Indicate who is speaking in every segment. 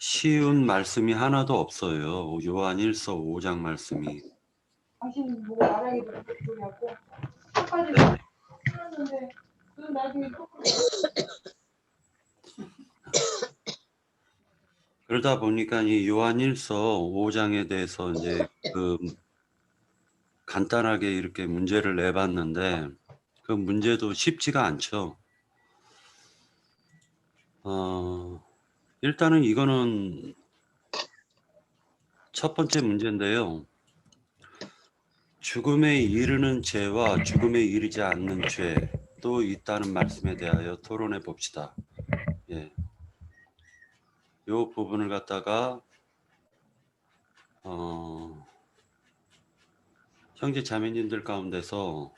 Speaker 1: 쉬운 말씀이 하나도 없어요. 요한일서 5장 말씀이.
Speaker 2: 당신 뭐 말하기도 그렇고 끝까지
Speaker 1: 네.
Speaker 2: 풀었는데 그 나중에 또
Speaker 1: 그러다 보니까 이 요한일서 5장에 대해서 이제 간단하게 이렇게 문제를 내봤는데 그 문제도 쉽지가 않죠. 일단은 이거는 첫 번째 문제인데요. 죽음에 이르는 죄와 죽음에 이르지 않는 죄도 있다는 말씀에 대하여 토론해 봅시다. 예. 요 부분을 갖다가 형제 자매님들 가운데서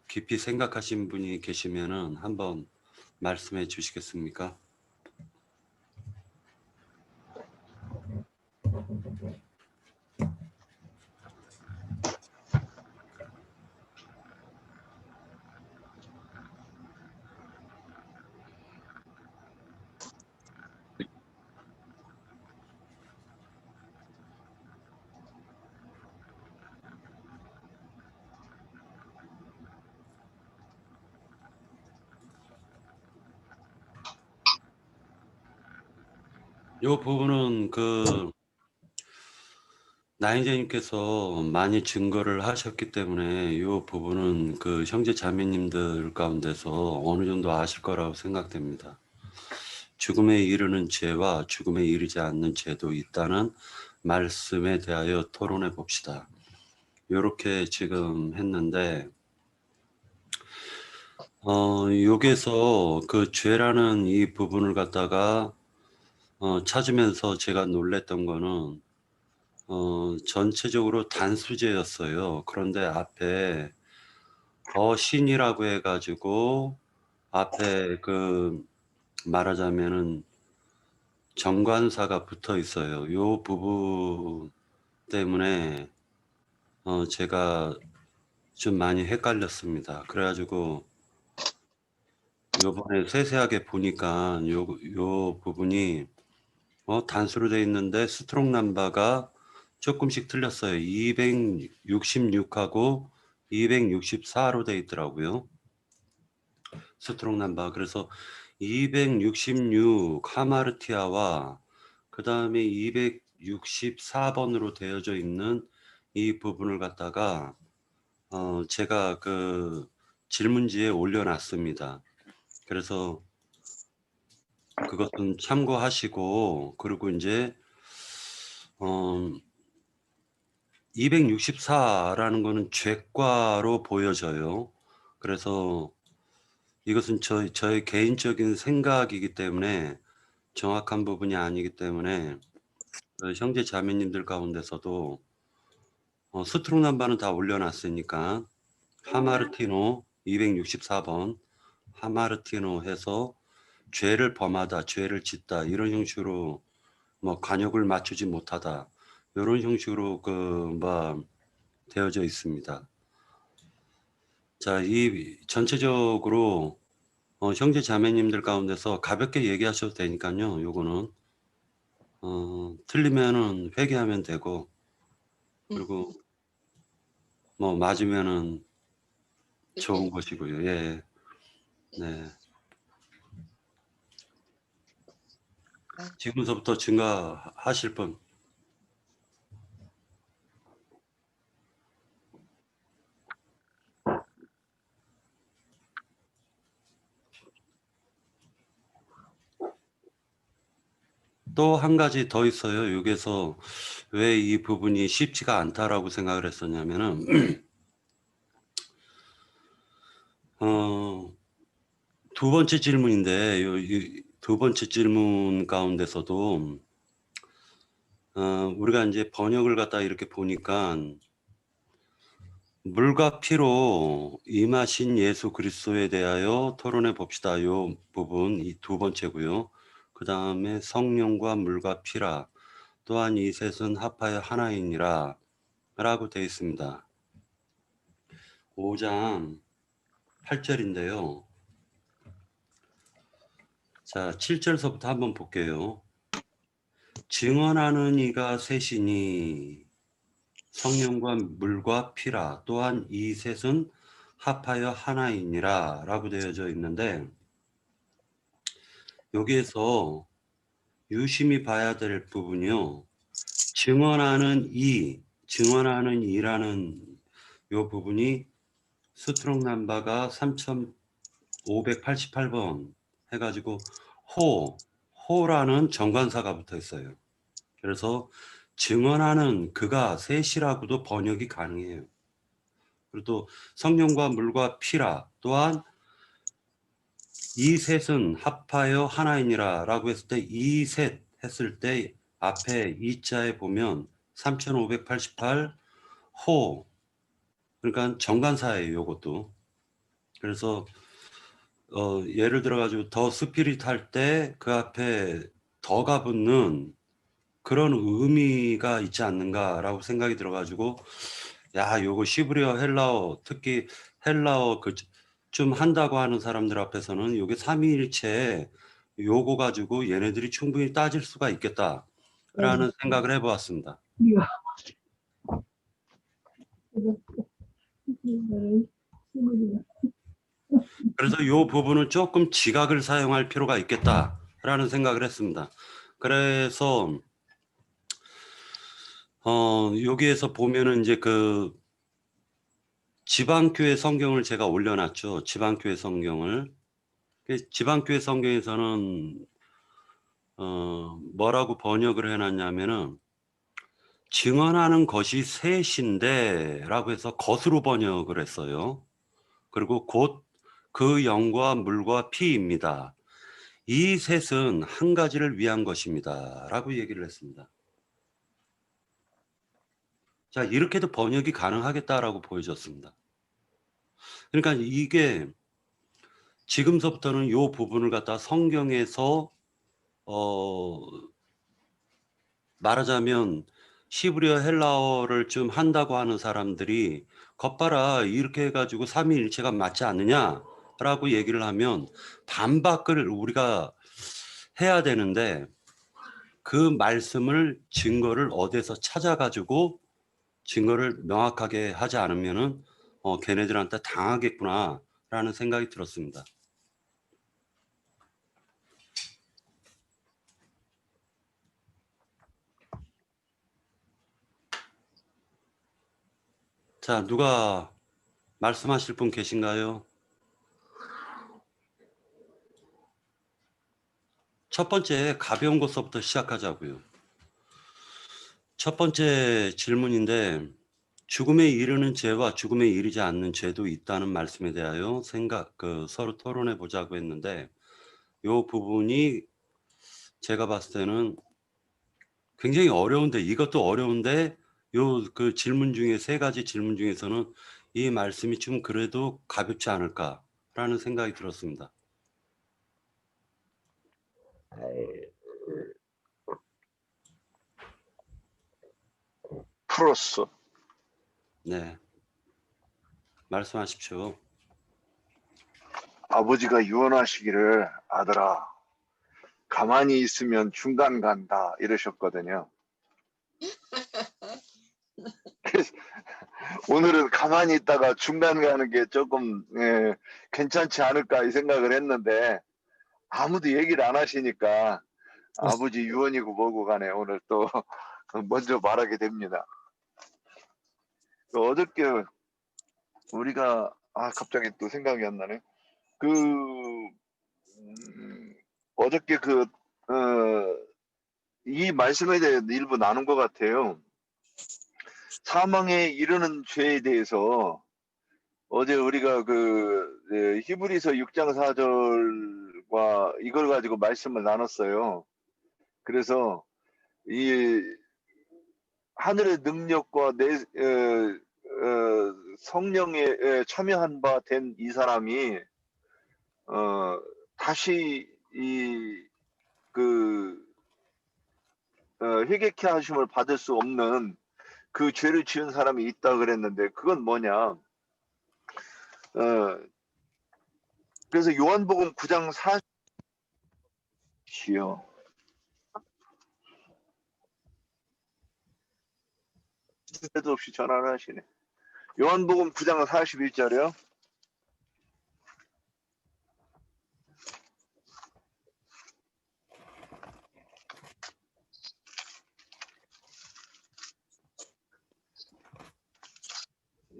Speaker 1: 깊이 생각하신 분이 계시면은 한번 말씀해 주시겠습니까? 요 부분은 나인제님께서 많이 증거를 하셨기 때문에 이 부분은 형제 자매님들 가운데서 어느 정도 아실 거라고 생각됩니다. 죽음에 이르는 죄와 죽음에 이르지 않는 죄도 있다는 말씀에 대하여 토론해 봅시다. 이렇게 지금 했는데 여기서 그 죄라는 이 부분을 갖다가 찾으면서 제가 놀랬던 거는 전체적으로 단수제였어요. 그런데 앞에 신이라고 해가지고 앞에 말하자면은 정관사가 붙어 있어요. 요 부분 때문에 제가 좀 많이 헷갈렸습니다. 그래가지고 요번에 세세하게 보니까 요 부분이 단수로 돼 있는데 스트록 넘버가 조금씩 틀렸어요. 266하고 264로 돼 있더라고요. 스트록 넘버. 그래서 266 하마르티아와 그 다음에 264번으로 되어져 있는 이 부분을 갖다가 제가 질문지에 올려놨습니다. 그래서 그것은 참고하시고, 그리고 이제 264라는 거는 죄과로 보여져요. 그래서 이것은 저의 개인적인 생각이기 때문에 정확한 부분이 아니기 때문에 형제 자매님들 가운데서도 스트록 넘버는 다 올려놨으니까 하마르티노 264번 하마르티노 해서 죄를 범하다, 죄를 짓다 이런 형식으로 뭐 관역을 맞추지 못하다 이런 형식으로 되어져 있습니다. 자, 이 전체적으로 형제 자매님들 가운데서 가볍게 얘기하셔도 되니까요. 요거는 틀리면은 회개하면 되고 그리고 뭐 맞으면은 좋은 것이고요. 예. 네. 지금서부터 증가하실 분. 또 한 가지 더 있어요. 여기서 왜 이 부분이 쉽지가 않다라고 생각을 했었냐면은 두 번째 질문인데 두 번째 질문 가운데서도 우리가 이제 번역을 갖다 이렇게 보니까 물과 피로 임하신 예수 그리스도에 대하여 토론해 봅시다. 요 부분 이 두 번째고요. 그 다음에 성령과 물과 피라 또한 이 셋은 합하여 하나이니라 라고 되어 있습니다. 5장 8절인데요. 자, 7절서부터 한번 볼게요. 증언하는 이가 셋이니 성령과 물과 피라. 또한 이 셋은 합하여 하나이니라 라고 되어져 있는데, 여기에서 유심히 봐야 될 부분이요. 증언하는 이라는 요 부분이 스트롱 넘버가 3588번 해가지고 호라는 정관사가 붙어 있어요. 그래서 증언하는 그가 셋이라고도 번역이 가능해요. 그리고 또 성령과 물과 피라. 또한 이 셋은 합하여 하나이니라 라고 했을 때 이 셋 했을 때 앞에 이자에 보면 3588 호, 그러니까 정관사예요. 요것도. 그래서 예를 들어 가지고 더 스피릿 할 때 그 앞에 더가 붙는 그런 의미가 있지 않는가라고 생각이 들어 가지고, 야, 요거 시브리어 헬라어, 특히 헬라어 좀 한다고 하는 사람들 앞에서는 요게 삼위일체 요거 가지고 얘네들이 충분히 따질 수가 있겠다라는 생각을 해보았습니다. 그래서 요 부분은 조금 지각을 사용할 필요가 있겠다라는 생각을 했습니다. 그래서 여기에서 보면은 이제 그 지방교회 성경을 제가 올려놨죠. 지방교회 성경을. 지방교회 성경에서는 뭐라고 번역을 해놨냐면은 증언하는 것이 셋인데 라고 해서 것으로 번역을 했어요. 그리고 곧 그 영과 물과 피입니다. 이 셋은 한 가지를 위한 것입니다. 라고 얘기를 했습니다. 자, 이렇게도 번역이 가능하겠다라고 보여졌습니다. 그러니까 이게 지금서부터는 이 부분을 갖다 성경에서 말하자면 시브리어 헬라어를 좀 한다고 하는 사람들이 겉봐라 이렇게 해가지고 삼위일체가 맞지 않느냐라고 얘기를 하면 반박을 우리가 해야 되는데, 그 말씀을 증거를 어디서 찾아가지고 증거를 명확하게 하지 않으면은 걔네들한테 당하겠구나라는 생각이 들었습니다. 자, 누가 말씀하실 분 계신가요? 첫 번째 가벼운 것부터 시작하자고요. 첫 번째 질문인데, 죽음에 이르는 죄와 죽음에 이르지 않는 죄도 있다는 말씀에 대하여 서로 토론해 보자고 했는데, 이 부분이 제가 봤을 때는 굉장히 어려운데, 이것도 어려운데 요 그 질문 중에 세 가지 질문 중에서는 이 말씀이 좀 그래도 가볍지 않을까라는 생각이 들었습니다.
Speaker 3: 프로스.
Speaker 1: 네, 말씀하십시오.
Speaker 3: 아버지가 유언하시기를 아들아 가만히 있으면 중간 간다 이러셨거든요. 그래서 오늘은 가만히 있다가 중간 가는 게 조금 괜찮지 않을까 이 생각을 했는데 아무도 얘기를 안 하시니까 아버지 유언이고 뭐고 간에 오늘 또 먼저 말하게 됩니다. 어저께 우리가 갑자기 또 생각이 안 나네. 어저께 이 말씀에 대해 일부 나눈 것 같아요. 사망에 이르는 죄에 대해서 어제 우리가 히브리서 6장 4절과 이걸 가지고 말씀을 나눴어요. 그래서 이 하늘의 능력과 성령에 참여한 바 된 이 사람이 다시 회개케 하심을 받을 수 없는 그 죄를 지은 사람이 있다 그랬는데 그건 뭐냐? 그래서 요한복음 9장 주십시오. 때도 없이 전화를 하시네. 요한복음 9장 41절이요.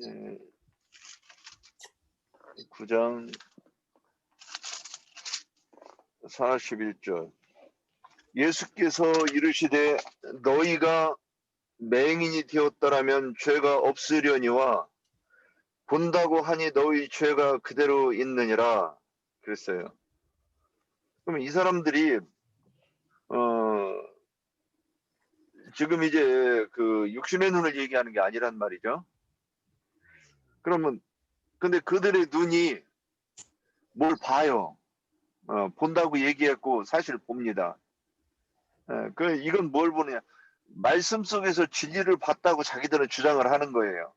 Speaker 3: 예, 9장 41절. 예수께서 이르시되 너희가 맹인이 되었더라면 죄가 없으려니와 본다고 하니 너희 죄가 그대로 있느니라 그랬어요. 그럼 이 사람들이 지금 이제 그 육신의 눈을 얘기하는 게 아니란 말이죠. 그러면 근데 그들의 눈이 뭘 봐요. 본다고 얘기했고 사실 봅니다. 이건 뭘 보느냐? 말씀 속에서 진리를 봤다고 자기들은 주장을 하는 거예요.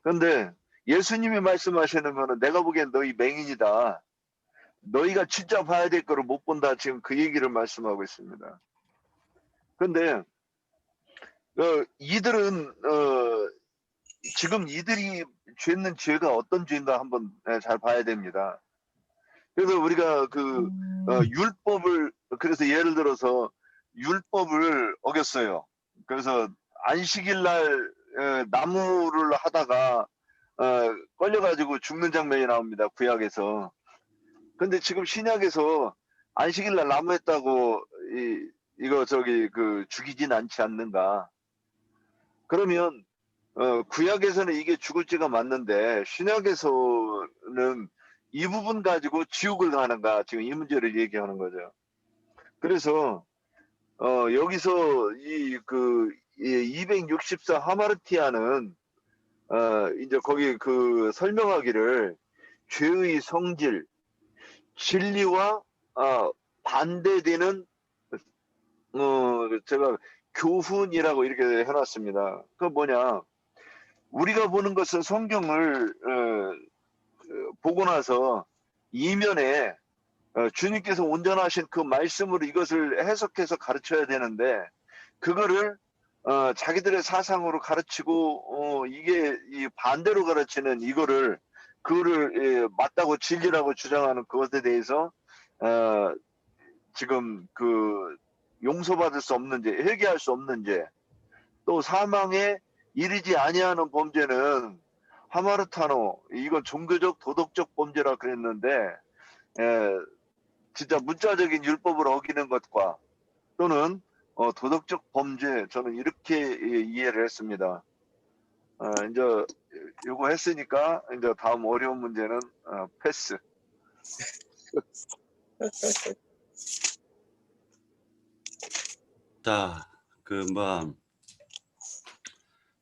Speaker 3: 그런데 예수님이 말씀하시는 거는 내가 보기엔 너희 맹인이다. 너희가 진짜 봐야 될 거를 못 본다. 지금 그 얘기를 말씀하고 있습니다. 그런데 이들은 지금 이들이 죄는 죄가 어떤 죄인가 한번 잘 봐야 됩니다. 그래서 우리가 율법을 그래서 예를 들어서 율법을 어겼어요. 그래서 안식일 날 나무를 하다가 걸려가지고 죽는 장면이 나옵니다. 구약에서. 근데 지금 신약에서 안식일 날 나무 했다고 이거 죽이진 않지 않는가? 그러면 구약에서는 이게 죽을 죄가 맞는데 신약에서는 이 부분 가지고 지옥을 가는가 지금 이 문제를 얘기하는 거죠. 그래서 여기서 이 264 하마르티아는 이제 거기 설명하기를 죄의 성질, 진리와 반대되는 제가 교훈이라고 이렇게 해놨습니다. 그 뭐냐? 우리가 보는 것은 성경을 보고 나서 이면에 주님께서 온전하신 그 말씀으로 이것을 해석해서 가르쳐야 되는데 그거를 자기들의 사상으로 가르치고 이게 이 반대로 가르치는 그거를 맞다고 진리라고 주장하는 그것에 대해서 지금 용서받을 수 없는 죄, 회개할 수 없는 죄, 또 사망에 이르지 아니하는 범죄는 하마르타노 이건 종교적 도덕적 범죄라 그랬는데 진짜 문자적인 율법을 어기는 것과 또는 도덕적 범죄 저는 이렇게 이해를 했습니다. 이제 요거 했으니까 이제 다음 어려운 문제는 패스.
Speaker 1: 자,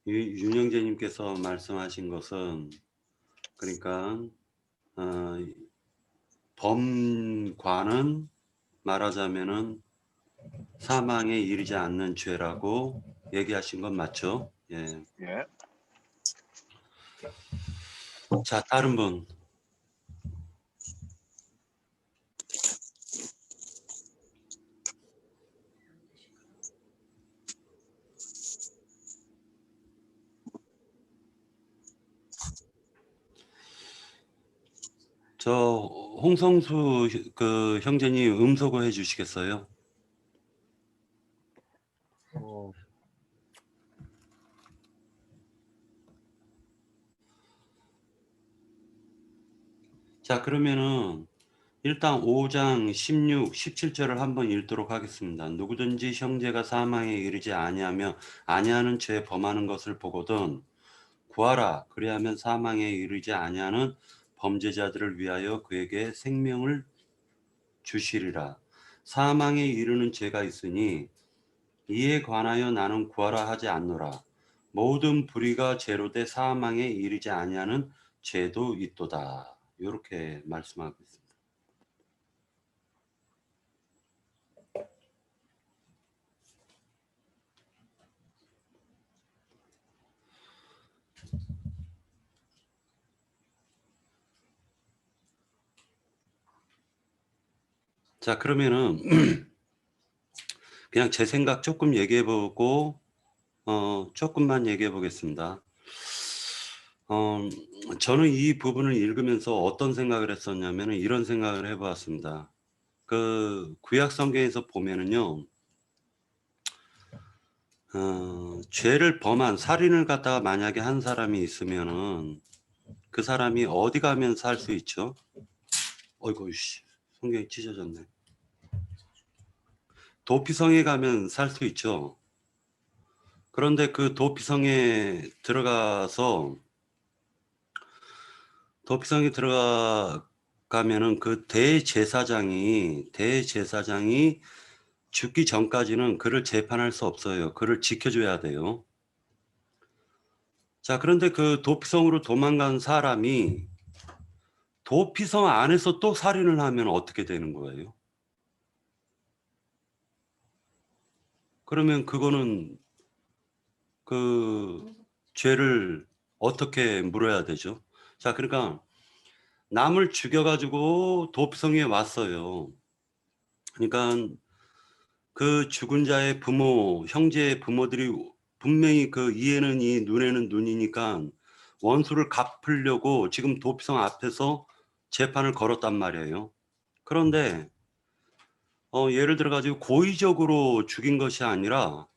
Speaker 1: 윤영재님께서 말씀하신 것은 그러니까 범과는 말하자면은 사망에 이르지 않는 죄라고 얘기하신 건 맞죠? 예.
Speaker 3: 예.
Speaker 1: 자, 다른 분. 저 홍성수 형제님 음소거 해 주시겠어요? 자, 그러면은 일단 5장 16, 17절을 한번 읽도록 하겠습니다. 누구든지 형제가 사망에 이르지 아니하는 죄 범하는 것을 보거든 구하라. 그리하면 사망에 이르지 아니하는 범죄자들을 위하여 그에게 생명을 주시리라. 사망에 이르는 죄가 있으니 이에 관하여 나는 구하라 하지 않노라. 모든 불의가 죄로 돼 사망에 이르지 아니하는 죄도 있도다. 이렇게 말씀하고 있습니다. 자, 그러면은 그냥 제 생각 조금 얘기해 보고 조금만 얘기해 보겠습니다. 저는 이 부분을 읽으면서 어떤 생각을 했었냐면은 이런 생각을 해 보았습니다. 그 구약 성경에서 보면은요. 죄를 범한 살인을 갖다가 만약에 한 사람이 있으면은 그 사람이 어디 가면 살 수 있죠? 어이구, 씨, 성경이 찢어졌네. 도피성에 가면 살 수 있죠. 그런데 그 도피성에 들어가면은 그 대제사장이 죽기 전까지는 그를 재판할 수 없어요. 그를 지켜줘야 돼요. 자, 그런데 그 도피성으로 도망간 사람이 도피성 안에서 또 살인을 하면 어떻게 되는 거예요? 그러면 그거는 그 죄를 어떻게 물어야 되죠? 자, 그러니까 남을 죽여가지고 도피성에 왔어요. 그러니까 그 죽은 자의 부모, 형제의 부모들이 분명히 그 이에는 이, 눈에는 눈이니까 원수를 갚으려고 지금 도피성 앞에서 재판을 걸었단 말이에요. 그런데 예를 들어 가지고 고의적으로 죽인 것이 아니라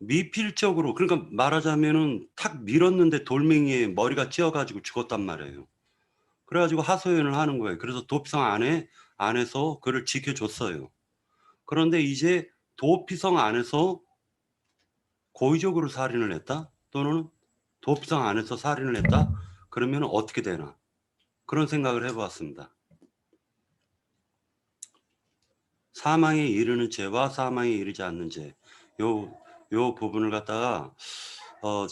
Speaker 1: 미필적으로, 그러니까 말하자면은 탁 밀었는데 돌멩이에 머리가 찧어 가지고 죽었단 말이에요. 그래 가지고 하소연을 하는 거예요. 그래서 도피성 안에서 그를 지켜줬어요. 그런데 이제 도피성 안에서 고의적으로 살인을 했다? 또는 도피성 안에서 살인을 했다? 그러면 어떻게 되나? 그런 생각을 해 보았습니다. 사망에 이르는 죄와 사망에 이르지 않는 죄. 요 부분을 갖다가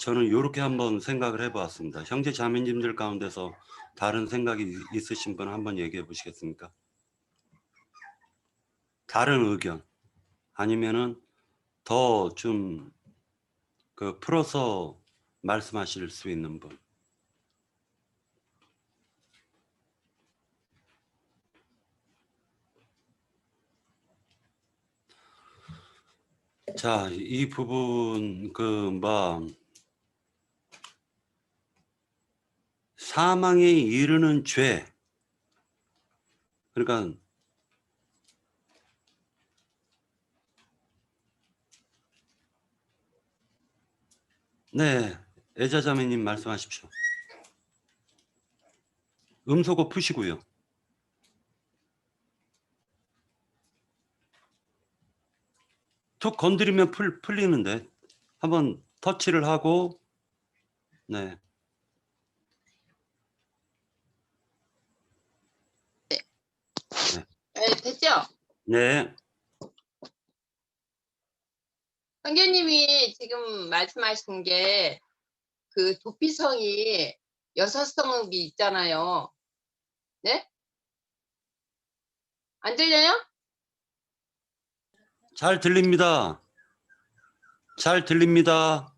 Speaker 1: 저는 요렇게 한번 생각을 해 보았습니다. 형제 자매님들 가운데서 다른 생각이 있으신 분 한번 얘기해 보시겠습니까? 다른 의견 아니면은 더 좀 그 풀어서 말씀하실 수 있는 분. 자, 이 부분 사망에 이르는 죄. 그러니까 네, 애자자매님 말씀하십시오. 음소거 푸시고요. 툭 건드리면 풀리는데 한번 터치를 하고 네.
Speaker 4: 네, 됐죠?
Speaker 1: 네.
Speaker 4: 선교님이 지금 말씀하신 게 그 도피성이 6성읍이 있잖아요. 네? 안 들려요?
Speaker 1: 잘 들립니다. 잘 들립니다.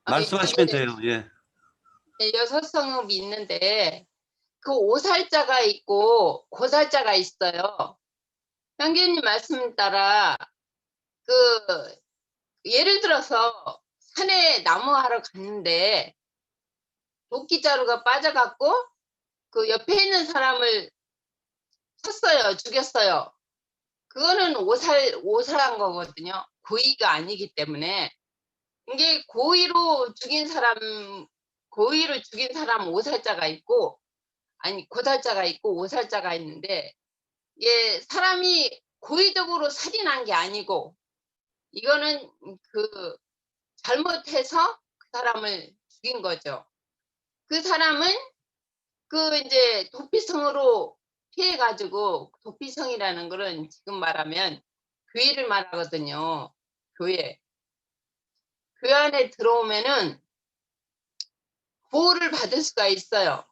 Speaker 1: 말씀하시면 돼요. 예.
Speaker 4: 6성읍이 있는데 그 오살자가 있고 고살자가 있어요. 선교님 말씀 따라 그 예를 들어서 산에 나무하러 갔는데 도끼자루가 빠져갖고 그 옆에 있는 사람을 쳤어요. 죽였어요. 그거는 오살한 거거든요. 고의가 아니기 때문에. 이게 고의로 죽인 사람 오살자가 있고, 아니, 고살자가 있고 오살자가 있는데, 이게 사람이 고의적으로 살인한 게 아니고, 이거는 그 잘못해서 그 사람을 죽인 거죠. 그 사람은 그 이제 도피성으로 피해가지고, 도피성이라는 거는 지금 말하면 교회를 말하거든요. 교회 안에 들어오면은 보호를 받을 수가 있어요.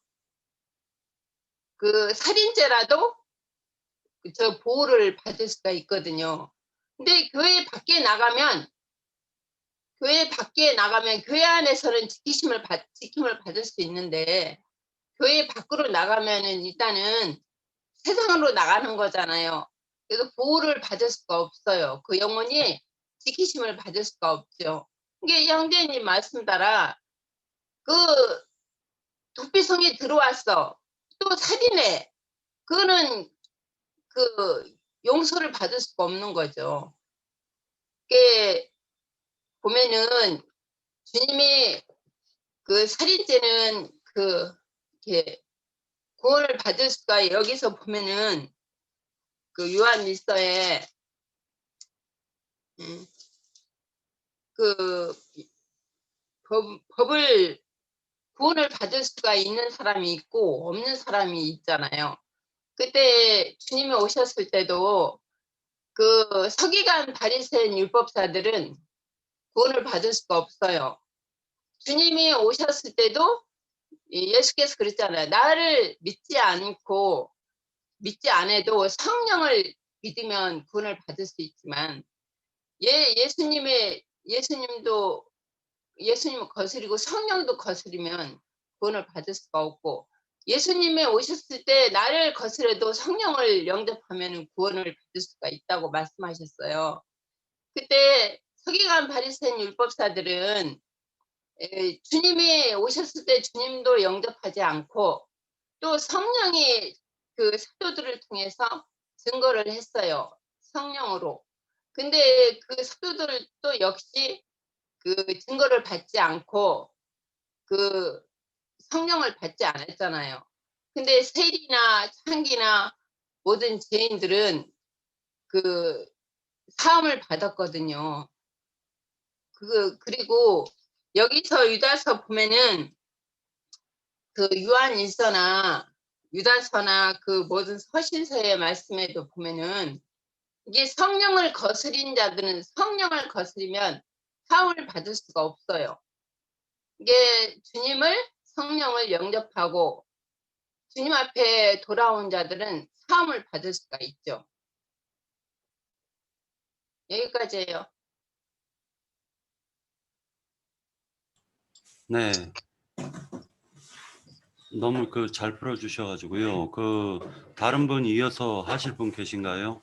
Speaker 4: 그 살인죄라도 저 보호를 받을 수가 있거든요. 근데 교회 밖에 나가면 교회 안에서는 지킴을 받을 수 있는데 교회 밖으로 나가면은 일단은 세상으로 나가는 거잖아요. 그래서 보호를 받을 수가 없어요. 그 영혼이 지키심을 받을 수가 없죠. 이게 형제님 말씀 따라 그 도피성에 들어왔어. 또 살인해. 그거는 그 용서를 받을 수가 없는 거죠. 이게 보면은 주님이 그 살인죄는 그 이렇게 구원을 받을 수가 여기서 보면은 그 요한일서에 그 법을 구원을 받을 수가 있는 사람이 있고 없는 사람이 있잖아요. 그때 주님이 오셨을 때도 그 서기관 바리새인 율법사들은 구원을 받을 수가 없어요. 주님이 오셨을 때도 예수께서 그랬잖아요. 나를 믿지 않아도 성령을 믿으면 구원을 받을 수 있지만 예수님을 거스리고 성령도 거스리면 구원을 받을 수가 없고 예수님이 오셨을 때 나를 거스려도 성령을 영접하면 구원을 받을 수가 있다고 말씀하셨어요. 그때 서기관 바리새인 율법사들은 주님이 오셨을 때 주님도 영접하지 않고 또 성령이 그 사도들을 통해서 증거를 했어요. 성령으로. 근데 그 사도들도 역시 그 증거를 받지 않고 그 성령을 받지 않았잖아요. 근데 세리나 창기나 모든 죄인들은 그 사함을 받았거든요. 그리고 여기서 유다서 보면은 그 요한일서나 유다서나 그 모든 서신서의 말씀에도 보면은 이게 성령을 거스린 자들은 성령을 거스리면 사함을 받을 수가 없어요. 이게 성령을 영접하고 주님 앞에 돌아온 자들은 사함을 받을 수가 있죠. 여기까지예요.
Speaker 1: 네. 너무 그 잘 풀어주셔가지고요. 그 다른 분 이어서 하실 분 계신가요?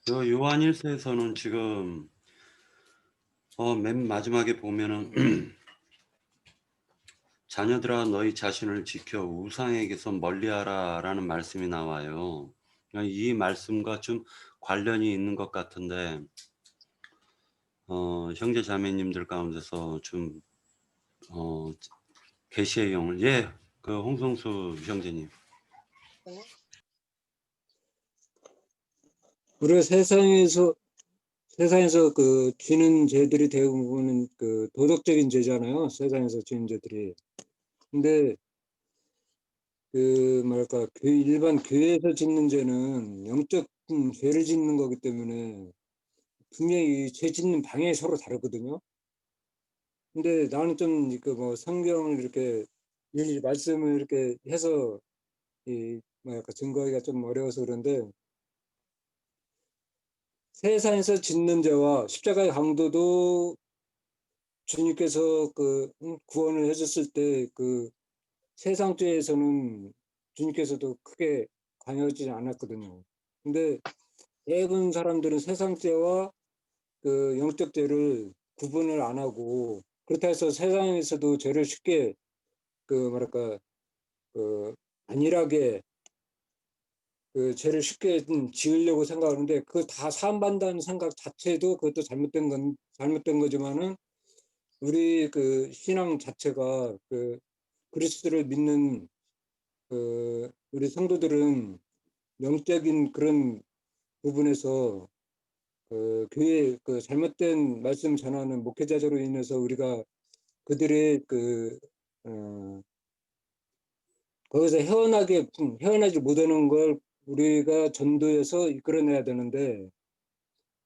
Speaker 1: 요한일서에서는 지금 맨 마지막에 보면은 자녀들아 너희 자신을 지켜 우상에게서 멀리하라라는 말씀이 나와요. 이 말씀과 좀 관련이 있는 것 같은데 형제 자매님들 가운데서 좀 계시의 영을 그 홍성수 형제님.
Speaker 5: 우리가 세상에서 그 지는 죄들이 대부분은 그 도덕적인 죄잖아요. 세상에서 지는 죄들이. 근데 그 뭐랄까 일반 교회에서 짓는 죄는 영적 죄를 짓는 거기 때문에 분명히 죄 짓는 방향이 서로 다르거든요. 근데 나는 좀 그 뭐 성경을 이렇게 일일이 말씀을 이렇게 해서 이 뭐랄까 증거하기가 좀 어려워서 그런데 세상에서 짓는 죄와 십자가의 강도도 주님께서 그 구원을 해줬을 때 그 세상 죄에서는 주님께서도 크게 관여하지 않았거든요. 근데 대부분 사람들은 세상 죄와 그 영적 죄를 구분을 안 하고 그렇다 해서 세상에서도 죄를 쉽게 그 뭐랄까 그 안일하게 그 죄를 쉽게 지으려고 생각하는데 그 다 사함받는다는 생각 자체도 그것도 잘못된 거지만은 우리 그 신앙 자체가 그 그리스도를 믿는 그 우리 성도들은 영적인 그런 부분에서 그 교회 그 잘못된 말씀 전하는 목회자로 인해서 우리가 그들의 그 거기서 헤어나지 못하는 걸 우리가 전도해서 이끌어내야 되는데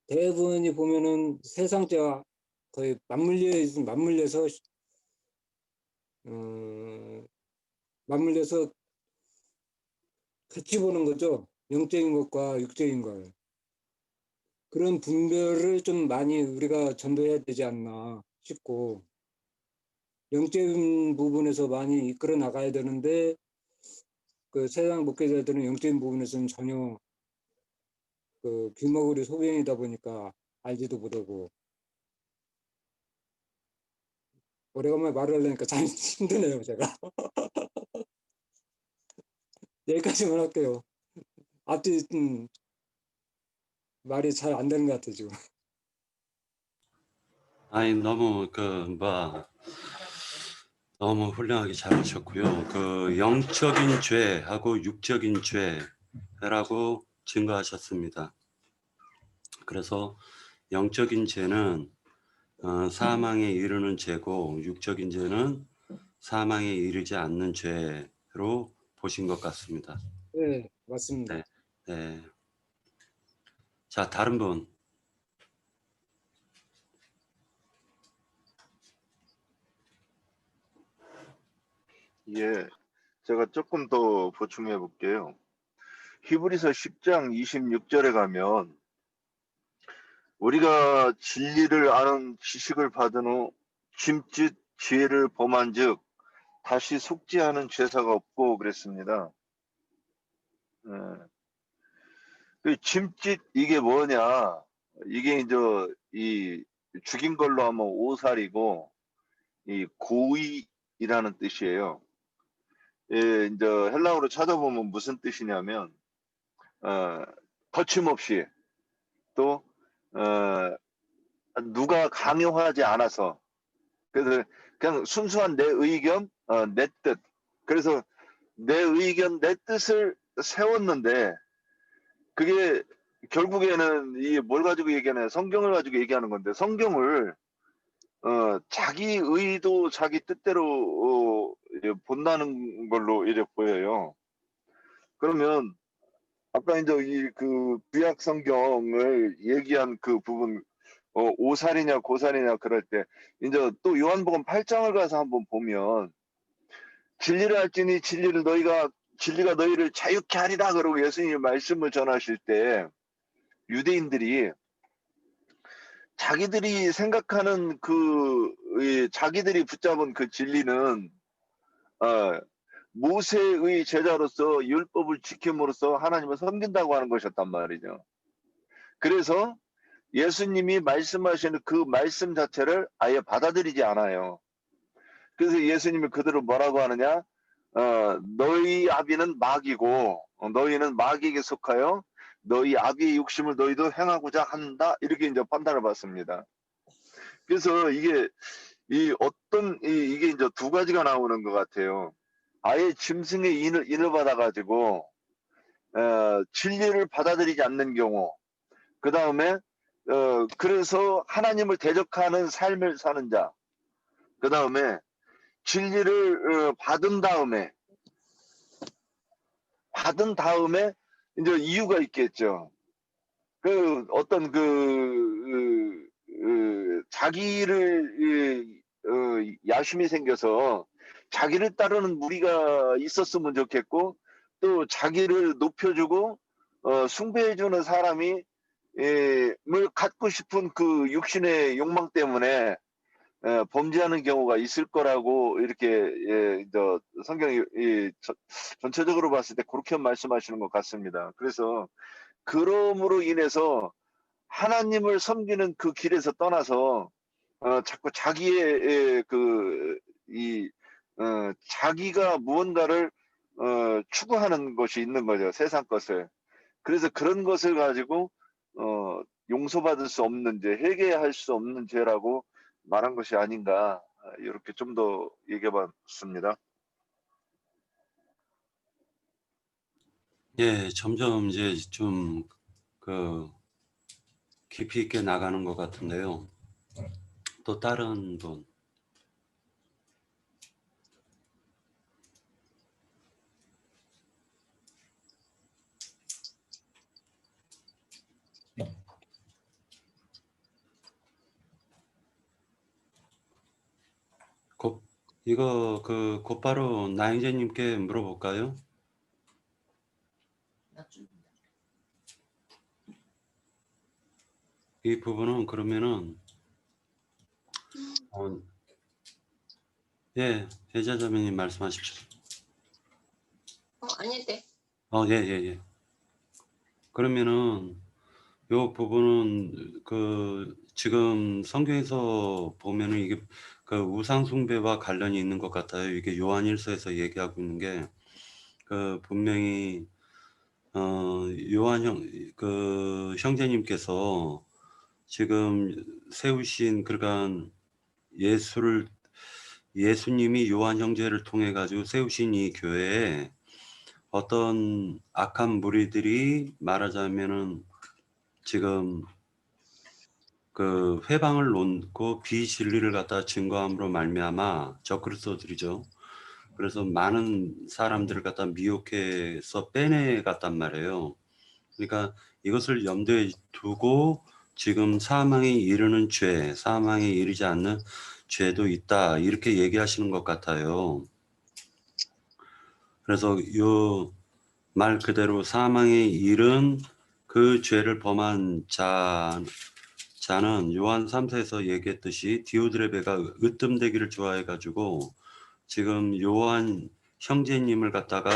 Speaker 5: 대부분이 보면은 세상죄와 거의 맞물려서 어, 맞물려서 같이 보는 거죠. 영적인 것과 육적인 걸. 그런 분별을 좀 많이 우리가 전도해야 되지 않나 싶고, 영적인 부분에서 많이 이끌어 나가야 되는데, 그 세상 목회자들은 영적인 부분에서는 전혀 그 귀머거리 소견이다 보니까 알지도 못하고, 오래간만에 말을 하려니까 참 힘드네요, 제가. 여기까지만 할게요. 앞뒤 말이 잘 안 되는 것 같아요, 지금.
Speaker 1: 아니, 너무 훌륭하게 잘하셨고요. 그 영적인 죄하고 육적인 죄라고 증거하셨습니다. 그래서 영적인 죄는 사망에 이르는 죄고, 육적인 죄는 사망에 이르지 않는 죄로 보신 것 같습니다.
Speaker 5: 네, 맞습니다.
Speaker 1: 네. 네. 자, 다른 분.
Speaker 3: 예, 제가 조금 더 보충해 볼게요. 히브리서 10장 26절에 가면 우리가 진리를 아는 지식을 받은 후 짐짓 지혜를 범한즉 다시 속죄하는 죄사가 없고 그랬습니다. 예. 그 짐짓 이게 뭐냐? 이게 이제 이 죽인 걸로 하면 오살이고 이 고의이라는 뜻이에요. 예, 이제 헬라어로 찾아보면 무슨 뜻이냐면 어, 거침없이 또 누가 강요하지 않아서 그래서 그냥 순수한 내 의견, 내 뜻. 그래서 내 의견, 내 뜻을 세웠는데 그게 결국에는 이 뭘 가지고 얘기하냐 성경을 가지고 얘기하는 건데 성경을 자기 의도 자기 뜻대로 이제 본다는 걸로 이제 보여요. 그러면 아까 이제 이 그 구약 성경을 얘기한 그 부분 오살이냐 고살이냐 그럴 때 이제 또 요한복음 8장을 가서 한번 보면 진리를 알지니 진리가 너희를 자유케 하리라 그러고 예수님이 말씀을 전하실 때 유대인들이 자기들이 생각하는 자기들이 붙잡은 그 진리는 어, 모세의 제자로서 율법을 지킴으로써 하나님을 섬긴다고 하는 것이었단 말이죠. 그래서 예수님이 말씀하시는 그 말씀 자체를 아예 받아들이지 않아요. 그래서 예수님이 그들을 뭐라고 하느냐? 너희 아비는 마귀고 너희는 마귀에게 속하여 너희 아비의 욕심을 너희도 행하고자 한다. 이렇게 이제 판단을 받습니다. 그래서 이게 이게 이제 두 가지가 나오는 것 같아요. 아예 짐승의 인을 받아가지고 진리를 받아들이지 않는 경우, 그 다음에 그래서 하나님을 대적하는 삶을 사는 자, 그 다음에 진리를 받은 다음에 이제 이유가 있겠죠. 그 어떤 자기를 야심이 생겨서 자기를 따르는 무리가 있었으면 좋겠고 또 자기를 높여주고 숭배해주는 사람이 을 갖고 싶은 그 육신의 욕망 때문에 범죄하는 경우가 있을 거라고 이렇게 성경이 전체적으로 봤을 때 그렇게 말씀하시는 것 같습니다. 그래서 그럼으로 인해서 하나님을 섬기는 그 길에서 떠나서 자꾸 자기의 자기가 무언가를 추구하는 것이 있는 거죠. 세상 것을. 그래서 그런 것을 가지고 용서받을 수 없는 죄, 회개할 수 없는 죄라고 말한 것이 아닌가 이렇게 좀 더 얘기해봤습니다.
Speaker 1: 예, 점점 이제 좀 깊이 있게 나가는 것 같은데요. 또 다른 분. 이거 곧바로 나영재님께 물어볼까요? 이 부분은 그러면은 예, 예자자매님 말씀하십시오.
Speaker 4: 아닌데.
Speaker 1: 예, 예, 예. 그러면은 요 부분은 지금 성경에서 보면은 이게 우상 숭배와 관련이 있는 것 같아요. 이게 요한일서에서 얘기하고 있는 게 분명히 요한 형제님께서 지금 세우신 그러니까 예수님이 요한 형제를 통해 가지고 세우신 이 교회에 어떤 악한 무리들이 말하자면은 지금 회방을 놓고 비진리를 갖다 증거함으로 말미암아 적그리스도들이죠. 그래서 많은 사람들을 갖다 미혹해서 빼내갔단 말이에요. 그러니까 이것을 염두에 두고 지금 사망에 이르는 죄, 사망에 이르지 않는 죄도 있다 이렇게 얘기하시는 것 같아요. 그래서 요 말 그대로 사망에 이른 그 죄를 범한 자는 요한 3서에서 얘기했듯이 디오드레베가 으뜸되기를 좋아해 가지고 지금 요한 형제님을 갖다가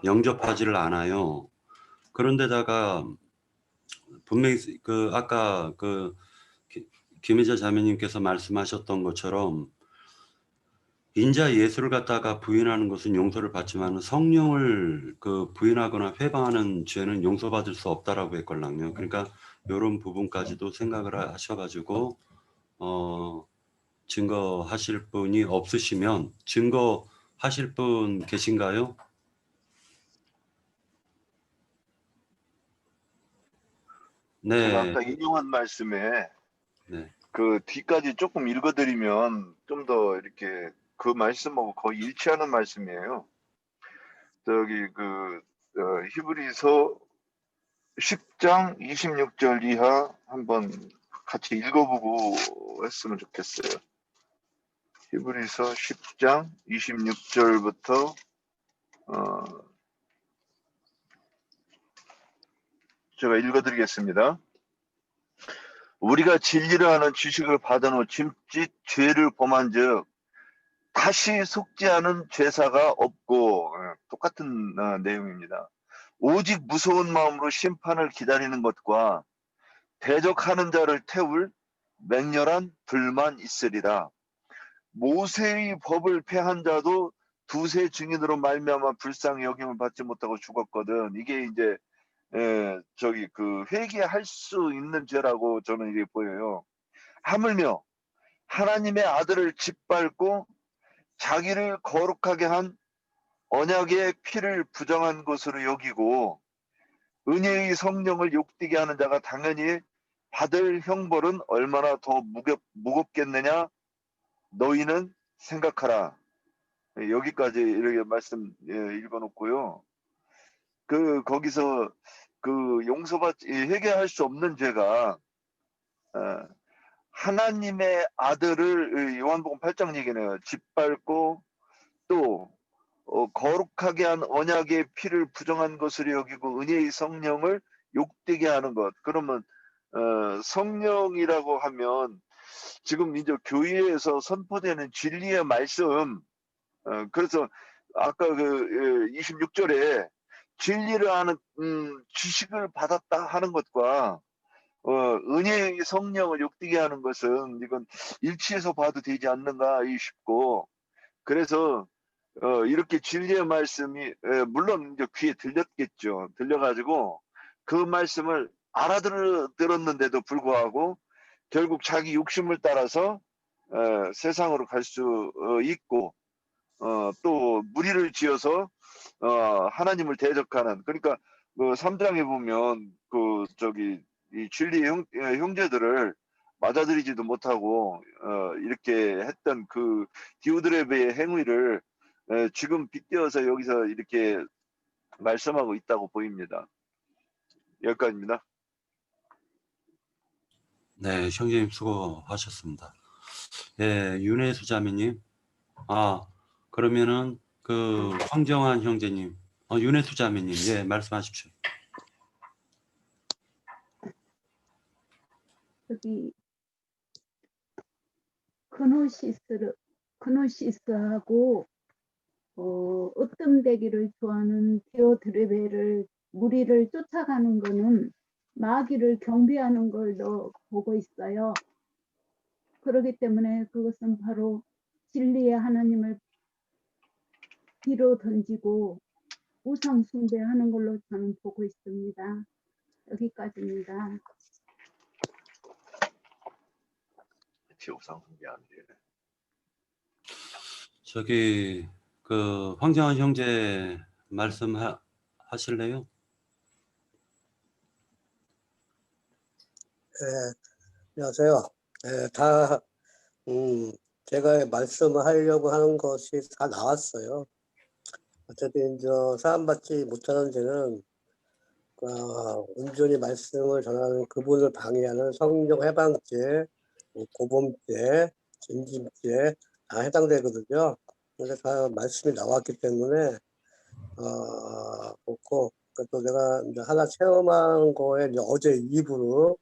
Speaker 1: 영접하지를 않아요. 그런데다가 분명히 아까 김혜자 자매님께서 말씀하셨던 것처럼 인자 예수를 갖다가 부인하는 것은 용서를 받지만 성령을 부인하거나 회방하는 죄는 용서받을 수 없다라고 했걸랑요. 그러니까 이런 부분까지도 생각을 하셔가지고 증거하실 분이 없으시면 증거하실 분 계신가요?
Speaker 3: 제가
Speaker 1: 네,
Speaker 3: 아까 인용한 말씀에
Speaker 1: 네,
Speaker 3: 그 뒤까지 조금 읽어드리면 좀 더 이렇게 그 말씀하고 거의 일치하는 말씀이에요. 저기 히브리서 10장 26절 이하 한번 같이 읽어보고 했으면 좋겠어요. 히브리서 10장 26절부터 제가 읽어드리겠습니다. 우리가 진리를 하는 지식을 받은 후 짐짓 죄를 범한 즉 다시 속지 않은 죄사가 없고 똑같은 내용입니다. 오직 무서운 마음으로 심판을 기다리는 것과 대적하는 자를 태울 맹렬한 불만 있으리라. 모세의 법을 폐한 자도 두세 증인으로 말미암아 불쌍히 여김을 받지 못하고 죽었거든. 이게 이제 회개할 수 있는 죄라고 저는 이게 보여요. 하물며 하나님의 아들을 짓밟고 자기를 거룩하게 한 언약의 피를 부정한 것으로 여기고 은혜의 성령을 욕되게 하는 자가 당연히 받을 형벌은 얼마나 더 무겁겠느냐 너희는 생각하라. 여기까지 이렇게 말씀 읽어놓고요. 거기서 회개할 수 없는 죄가 하나님의 아들을 요한복음 8장 얘기네요. 짓밟고 또 거룩하게 한 언약의 피를 부정한 것으로 여기고 은혜의 성령을 욕되게 하는 것. 그러면 성령이라고 하면 지금 이제 교회에서 선포되는 진리의 말씀. 그래서 아까 26절에 진리를 아는 지식을 받았다 하는 것과 은혜의 성령을 욕되게 하는 것은 이건 일치해서 봐도 되지 않는가 싶고 그래서 이렇게 진리의 말씀이 물론 이제 귀에 들렸겠죠. 들려가지고 그 말씀을 알아들었는데도 불구하고 결국 자기 욕심을 따라서 세상으로 갈 수 있고 또 무리를 지어서 하나님을 대적하는 그러니까 3장에 보면 이 진리 형제들을 맞아들이지도 못하고 이렇게 했던 그 디오드레베의 행위를 지금 빗대어서 여기서 이렇게 말씀하고 있다고 보입니다. 여기까지입니다.
Speaker 1: 네, 형제님 수고하셨습니다. 예, 윤혜수 자매님. 그러면은 그 황정환 형제님, 윤혜수 자매님, 예, 말씀하십시오.
Speaker 6: 저기 크노시스하고 으뜸되기를 좋아하는 디오드레베를 무리를 쫓아가는 거는 마귀를 경배하는 걸 보고 있어요. 그렇기 때문에 그것은 바로 진리의 하나님을 뒤로 던지고 우상 숭배하는 걸로 저는 보고 있습니다. 여기까지입니다.
Speaker 3: 지옥상 숭배하는 일.
Speaker 1: 저기 그 황정환 형제 말씀하실래요?
Speaker 7: 예, 안녕하세요. 예, 제가 말씀하려고 하는 것이 다 나왔어요. 어차피 이제 사람받지 못하는 죄는 온전히 말씀을 전하는 그분을 방해하는 성령 해방죄, 고범죄, 진심죄 다 해당되거든요. 그래서 다 말씀이 나왔기 때문에 그렇고 또 내가 이제 하나 체험한 거에 이제 어제 이후로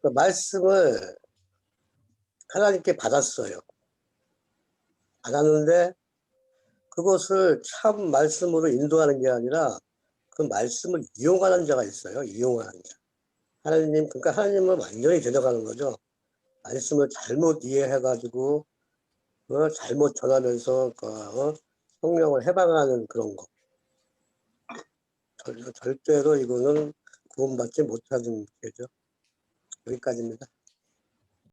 Speaker 7: 그 말씀을 하나님께 받았어요. 받았는데 그것을 참 말씀으로 인도하는 게 아니라 그 말씀을 이용하는 자가 있어요. 이용하는 자. 그러니까 하나님을 완전히 데려가는 거죠. 말씀을 잘못 이해해가지고 잘못 전하면서 성령을 해방하는 그런 거. 절대로 이거는 구원받지 못하는 죄죠. 여기까지입니다.